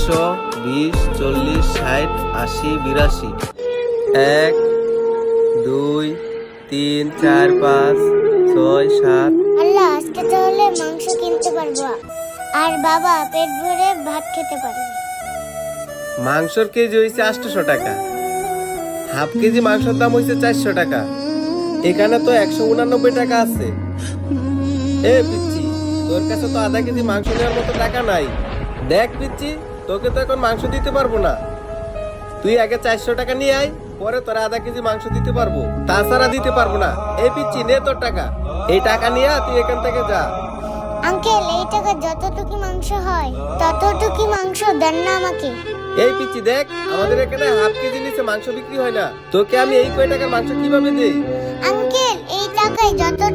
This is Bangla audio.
10, 20, 40, 60, 80, 82। 1, 2, 3, 4, 5, 6, 7। আল্লাহ, আজকে তাহলে মাংস কিনতে পারবো আর বাবা পেট ভরে ভাত খেতে পারবে। মাংসর কেজি হয়েছে 800 টাকা, হাফ কেজি মাংসের দাম হয়েছে 400 টাকা। এখানে তো 189 টাকা আছে। এ পিচ্ছি, তোর কাছে তো আধা কেজি মাংস নেওয়ার মতো টাকা নাই। দেখ পিচ্ছি, তোকে তো এখন মাংস দিতে পারবো না। তুই আগে 400 টাকা নিয়ে আয়, পরে তোর আধা কেজি মাংস দিতে পারবো, তাছাড়া দিতে পারবো না। এই পিচ্ছি, নে তোর টাকা। এই টাকা নিয়ে তুই এখান থেকে যা। আঙ্কেল, এই টাকা যতটুকু মাংস হয় ততটুকু মাংস দেন না আমাকে। এই পিচ্ছি দেখ, আমাদের এখানে হাফ কেজি নিচে মাংস বিক্রি হয় না। তোকে আমি এই কয় টাকার মাংস কিভাবে দেই? আঙ্কেল, এই টাকায় যতটুকু